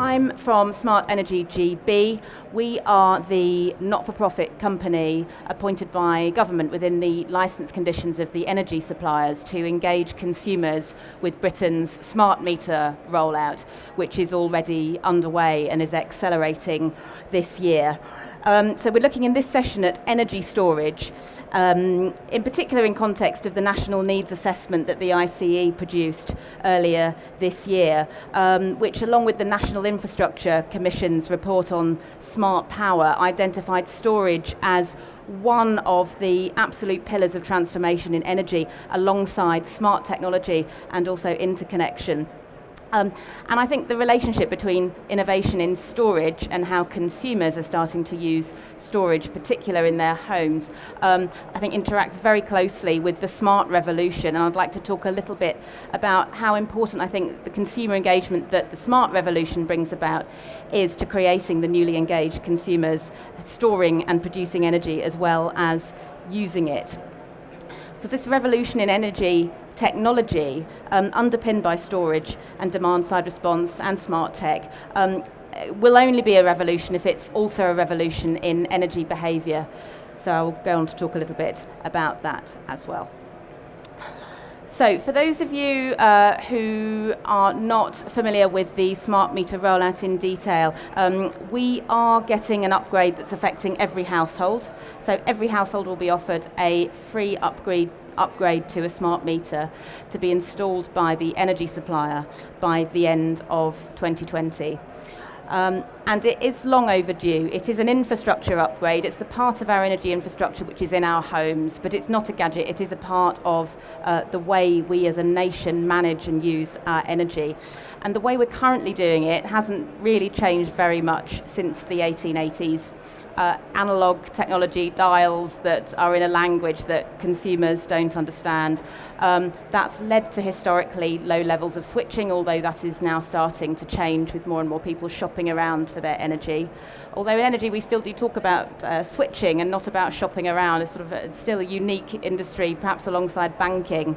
I'm from Smart Energy GB. We are the not-for-profit company appointed by government within the licence conditions of the energy suppliers to engage consumers with Britain's smart meter rollout, which is already underway and is accelerating this year. So we're looking in this session at energy storage, in particular in context of the National Needs Assessment that the ICE produced earlier this year, which along with the National Infrastructure Commission's report on smart power identified storage as one of the absolute pillars of transformation in energy alongside smart technology and also interconnection. And I think the relationship between innovation in storage and how consumers are starting to use storage, particularly in their homes, I think interacts very closely with the smart revolution. And I'd like to talk a little bit about how important I think the consumer engagement that the smart revolution brings about is to creating the newly engaged consumers, storing and producing energy as well as using it. Because this revolution in energy technology, underpinned by storage and demand-side response and smart tech, will only be a revolution if it's also a revolution in energy behaviour. So I'll go on to talk a little bit about that as well. So for those of you who are not familiar with the smart meter rollout in detail, we are getting an upgrade that's affecting every household. So every household will be offered a free upgrade to a smart meter to be installed by the energy supplier by the end of 2020. And it is long overdue. It is an infrastructure upgrade. It's the part of our energy infrastructure which is in our homes, but it's not a gadget. It is a part of the way we as a nation manage and use our energy. And the way we're currently doing it hasn't really changed very much since the 1880s. Analog technology, dials that are in a language that consumers don't understand. That's led to historically low levels of switching, although that is now starting to change with more and more people shopping around for their energy. Although in energy we still do talk about switching and not about shopping around. It's sort of still a unique industry, perhaps alongside banking,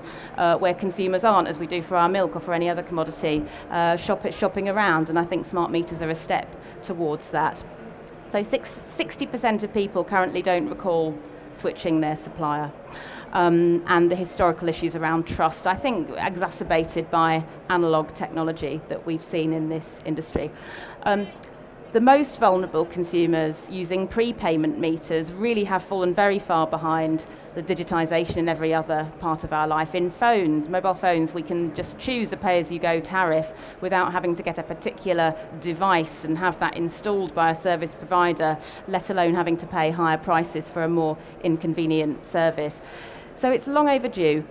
where consumers aren't, as we do for our milk or for any other commodity, shopping around, and I think smart meters are a step towards that. So 60% of people currently don't recall switching their supplier. And the historical issues around trust, I think, exacerbated by analog technology that we've seen in this industry. The most vulnerable consumers using prepayment meters really have fallen very far behind the digitisation in every other part of our life. In phones, mobile phones, we can just choose a pay-as-you-go tariff without having to get a particular device and have that installed by a service provider, let alone having to pay higher prices for a more inconvenient service. So it's long overdue.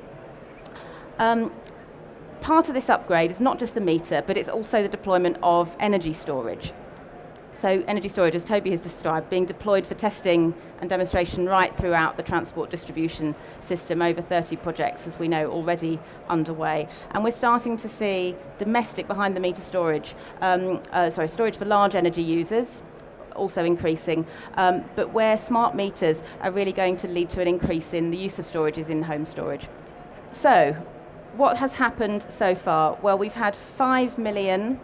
Part of this upgrade is not just the meter, but it's also the deployment of energy storage. So energy storage, as Toby has described, being deployed for testing and demonstration right throughout the transport distribution system, over 30 projects, as we know, already underway. And we're starting to see domestic behind-the-meter storage, storage for large energy users, also increasing, but where smart meters are really going to lead to an increase in the use of storage is in home storage. So, what has happened so far? Well, we've had 5 million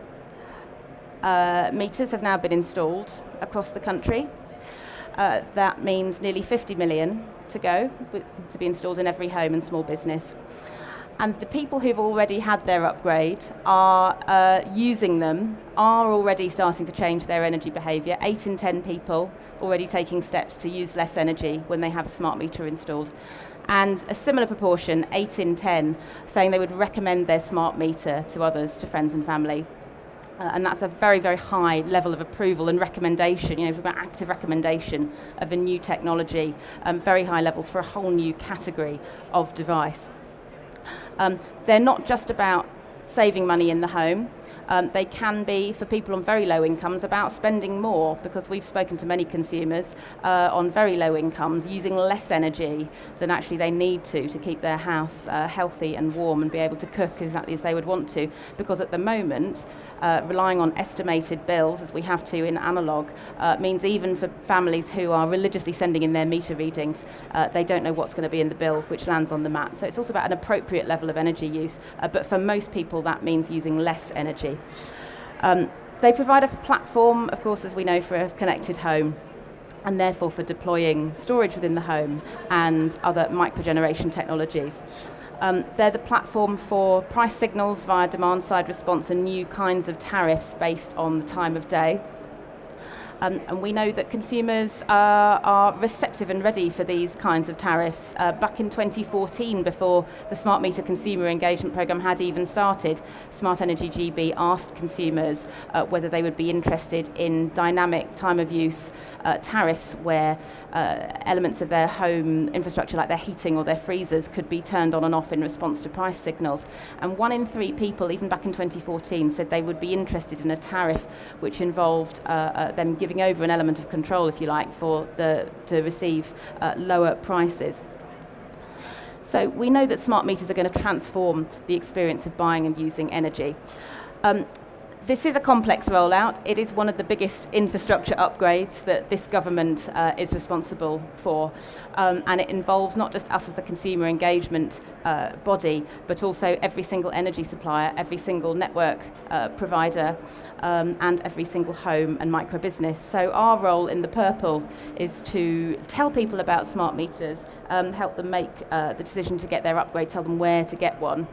meters have now been installed across the country. That means nearly 50 million to go, to be installed in every home and small business. And the people who've already had their upgrade are using them, are already starting to change their energy behaviour. 8 in 10 people already taking steps to use less energy when they have a smart meter installed. And a similar proportion, 8 in 10, saying they would recommend their smart meter to others, to friends and family. And that's a very, very high level of approval and recommendation. We've got active recommendation of a new technology, very high levels for a whole new category of device. They're not just about saving money in the home. They can be, for people on very low incomes, about spending more, because we've spoken to many consumers on very low incomes using less energy than actually they need to keep their house healthy and warm and be able to cook exactly as they would want to, because at the moment relying on estimated bills, as we have to in analogue, means even for families who are religiously sending in their meter readings, they don't know what's going to be in the bill which lands on the mat. So it's also about an appropriate level of energy use, but for most people that means using less energy. They provide a platform, of course, as we know, for a connected home, and therefore for deploying storage within the home and other microgeneration technologies. They're the platform for price signals via demand-side response and new kinds of tariffs based on the time of day. And we know that consumers are receptive and ready for these kinds of tariffs. Back in 2014, before the Smart Meter Consumer Engagement Programme had even started, Smart Energy GB asked consumers whether they would be interested in dynamic time of use tariffs where elements of their home infrastructure like their heating or their freezers could be turned on and off in response to price signals. And 1 in 3 people, even back in 2014, said they would be interested in a tariff which involved them giving over an element of control, if you like, to receive lower prices. So we know that smart meters are going to transform the experience of buying and using energy. This is a complex rollout. It is one of the biggest infrastructure upgrades that this government is responsible for, and it involves not just us as the consumer engagement body, but also every single energy supplier, every single network provider, and every single home and micro business. So our role in the Purple is to tell people about smart meters, help them make the decision to get their upgrade, tell them where to get one.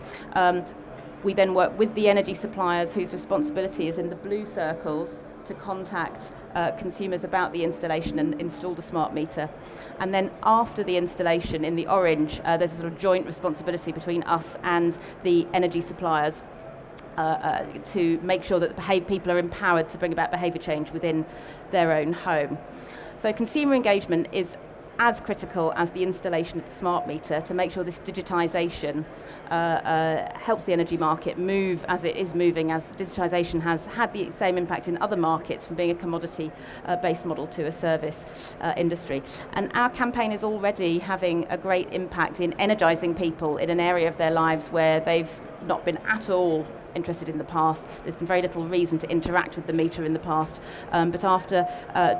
We then work with the energy suppliers whose responsibility is in the blue circles to contact consumers about the installation and install the smart meter. And then after the installation in the orange, there's a sort of joint responsibility between us and the energy suppliers to make sure that people are empowered to bring about behaviour change within their own home. So consumer engagement is as critical as the installation of the smart meter to make sure this digitisation helps the energy market move as it is moving, as digitisation has had the same impact in other markets from being a commodity-based model to a service industry. And our campaign is already having a great impact in energising people in an area of their lives where they've not been at all interested in the past. There's been very little reason to interact with the meter in the past, but after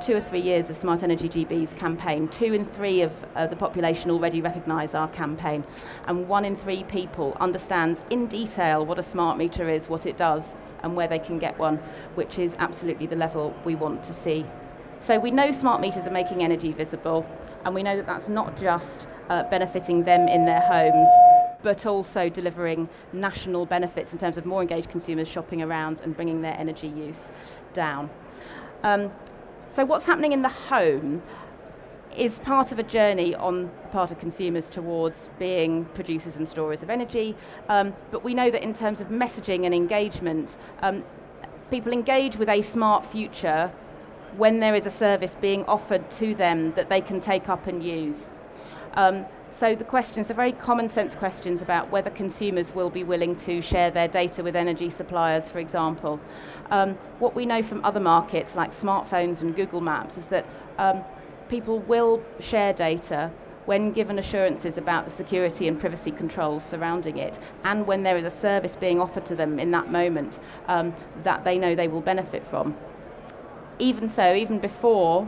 2 or 3 years of Smart Energy GB's campaign, 2 in 3 of the population already recognise our campaign, and 1 in 3 people understands in detail what a smart meter is, what it does, and where they can get one, which is absolutely the level we want to see. So we know smart meters are making energy visible, and we know that that's not just benefiting them in their homes, but also delivering national benefits in terms of more engaged consumers shopping around and bringing their energy use down. So what's happening in the home is part of a journey on the part of consumers towards being producers and storers of energy, but we know that in terms of messaging and engagement, people engage with a smart future when there is a service being offered to them that they can take up and use. So the questions, the very common sense questions about whether consumers will be willing to share their data with energy suppliers, for example. What we know from other markets like smartphones and Google Maps is that people will share data when given assurances about the security and privacy controls surrounding it, and when there is a service being offered to them in that moment that they know they will benefit from. Even so, even before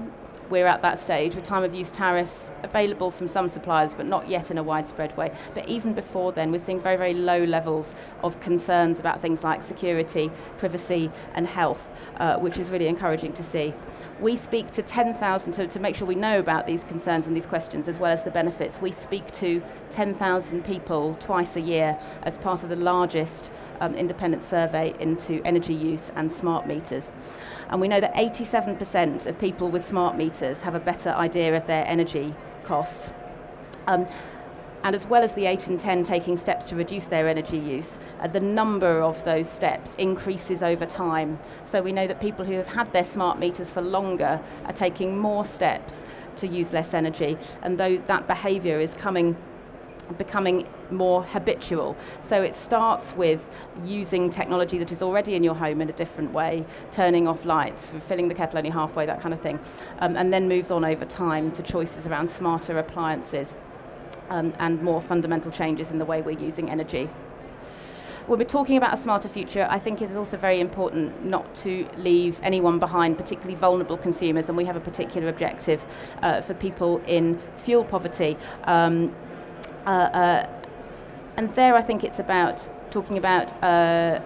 we're at that stage with time of use tariffs available from some suppliers but not yet in a widespread way. But even before then, we're seeing very, very low levels of concerns about things like security, privacy and health, which is really encouraging to see. We speak to 10,000, to make sure we know about these concerns and these questions as well as the benefits. We speak to 10,000 people twice a year as part of the largest independent survey into energy use and smart meters. And we know that 87% of people with smart meters have a better idea of their energy costs. And as well as the 8 in 10 taking steps to reduce their energy use, the number of those steps increases over time. So we know that people who have had their smart meters for longer are taking more steps to use less energy, and that behaviour is becoming more habitual. So it starts with using technology that is already in your home in a different way, turning off lights, filling the kettle only halfway, that kind of thing, and then moves on over time to choices around smarter appliances and more fundamental changes in the way we're using energy. When we're talking about a smarter future, I think it is also very important not to leave anyone behind, particularly vulnerable consumers, and we have a particular objective for people in fuel poverty. And there I think it's about talking about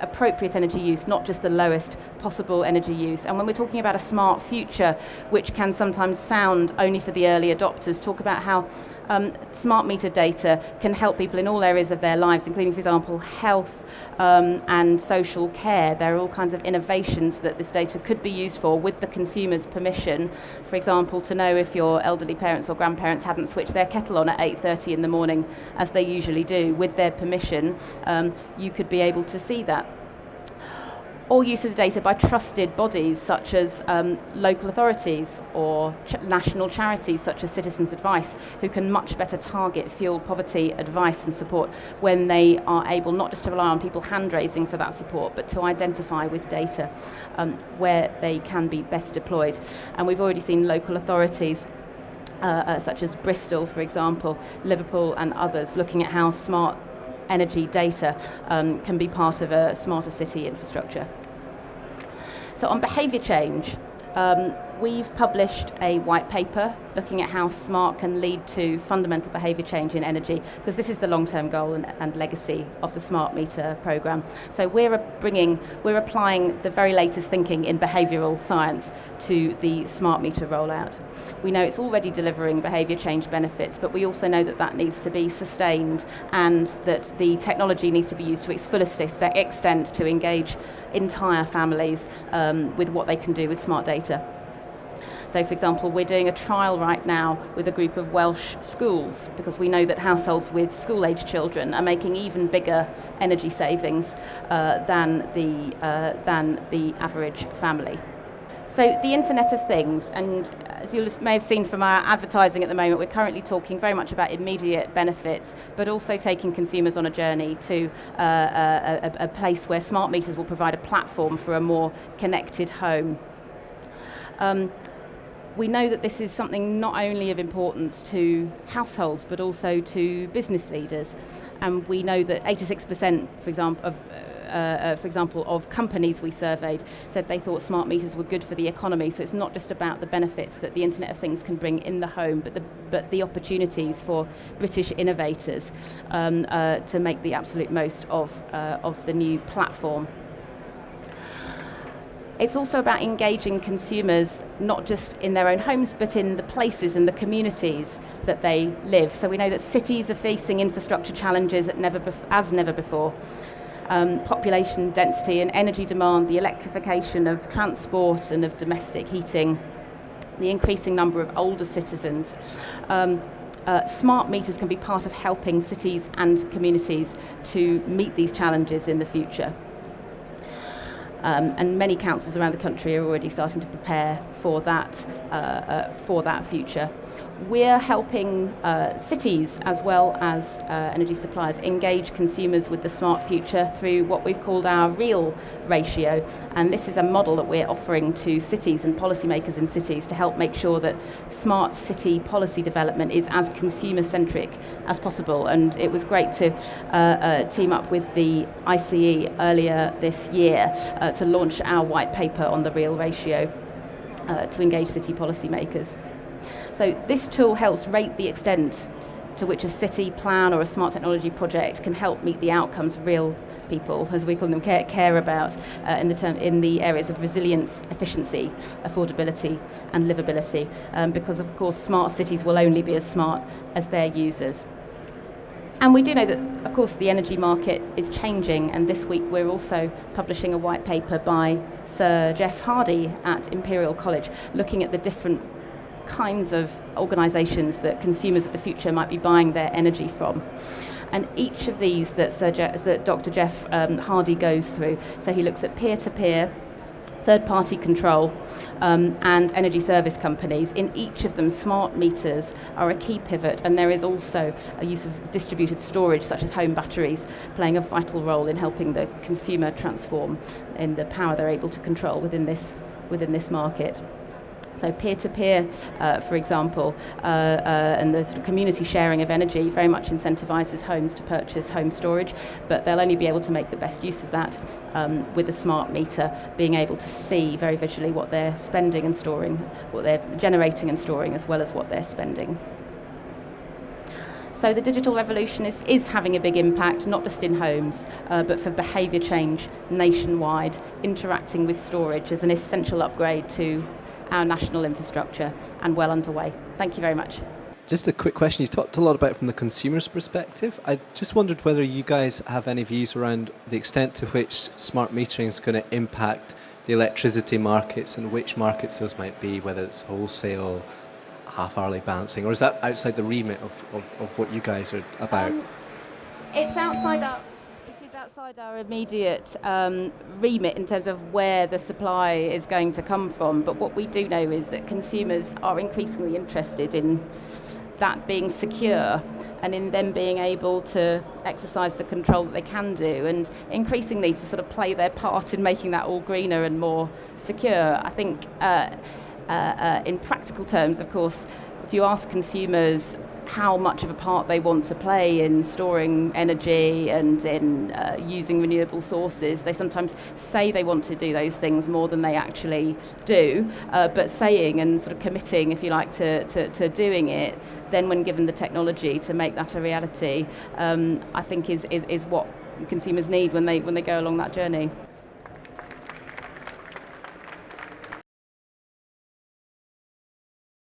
appropriate energy use, not just the lowest possible energy use. And when we're talking about a smart future, which can sometimes sound only for the early adopters, talk about how smart meter data can help people in all areas of their lives, including, for example, health and social care. There are all kinds of innovations that this data could be used for with the consumer's permission. For example, to know if your elderly parents or grandparents hadn't switched their kettle on at 8:30 in the morning, as they usually do, with their permission, you could be able to see that. Or use of the data by trusted bodies such as local authorities or national charities such as Citizens Advice, who can much better target fuel poverty advice and support when they are able not just to rely on people hand raising for that support, but to identify with data where they can be best deployed. And we've already seen local authorities such as Bristol, for example, Liverpool and others, looking at how smart energy data can be part of a smarter city infrastructure. So on behaviour change, we've published a white paper looking at how smart can lead to fundamental behaviour change in energy, because this is the long-term goal and legacy of the smart meter programme. So we're applying the very latest thinking in behavioural science to the smart meter rollout. We know it's already delivering behaviour change benefits, but we also know that that needs to be sustained and that the technology needs to be used to its fullest extent to engage entire families with what they can do with smart data. So, for example, we're doing a trial right now with a group of Welsh schools, because we know that households with school-age children are making even bigger energy savings than the average family. So the Internet of Things, and as you may have seen from our advertising at the moment, we're currently talking very much about immediate benefits, but also taking consumers on a journey to a place where smart meters will provide a platform for a more connected home. We know that this is something not only of importance to households, but also to business leaders. And we know that 86%, for example, of companies we surveyed said they thought smart meters were good for the economy. So it's not just about the benefits that the Internet of Things can bring in the home, but the opportunities for British innovators to make the absolute most of the new platform. It's also about engaging consumers, not just in their own homes, but in the places and the communities that they live. So we know that cities are facing infrastructure challenges as never before. Population density and energy demand, the electrification of transport and of domestic heating, the increasing number of older citizens. Smart meters can be part of helping cities and communities to meet these challenges in the future. And many councils around the country are already starting to prepare for that future. We're helping cities as well as energy suppliers engage consumers with the smart future through what we've called our REAL ratio. And this is a model that we're offering to cities and policymakers in cities to help make sure that smart city policy development is as consumer-centric as possible. And it was great to team up with the ICE earlier this year to launch our white paper on the REAL ratio to engage city policymakers. So this tool helps rate the extent to which a city plan or a smart technology project can help meet the outcomes real people, as we call them, care about in the areas of resilience, efficiency, affordability and livability, because of course smart cities will only be as smart as their users. And we do know that, of course, the energy market is changing, and this week we're also publishing a white paper by Sir Geoff Hardy at Imperial College, looking at the different kinds of organisations that consumers of the future might be buying their energy from. And each of these that Dr. Geoff Hardy goes through, so he looks at peer-to-peer, third-party control, and energy service companies. In each of them, smart meters are a key pivot, and there is also a use of distributed storage, such as home batteries, playing a vital role in helping the consumer transform in the power they're able to control within this market. So peer-to-peer, for example, and the sort of community sharing of energy very much incentivises homes to purchase home storage, but they'll only be able to make the best use of that with a smart meter, being able to see very visually what they're spending and storing, what they're generating and storing, as well as what they're spending. So the digital revolution is having a big impact, not just in homes, but for behaviour change nationwide. Interacting with storage is an essential upgrade to our national infrastructure and well underway. Thank you very much. Just a quick question. You talked a lot about it from the consumer's perspective. I just wondered whether you guys have any views around the extent to which smart metering is going to impact the electricity markets and which markets those might be, whether it's wholesale, half-hourly balancing, or is that outside the remit of what you guys are about? It is outside our immediate remit in terms of where the supply is going to come from, but what we do know is that consumers are increasingly interested in that being secure and in them being able to exercise the control that they can do, and increasingly to sort of play their part in making that all greener and more secure. I think in practical terms, of course, if you ask consumers how much of a part they want to play in storing energy and in using renewable sources, they sometimes say they want to do those things more than they actually do, but saying and sort of committing, if you like, to doing it, then when given the technology to make that a reality, I think is what consumers need when they go along that journey.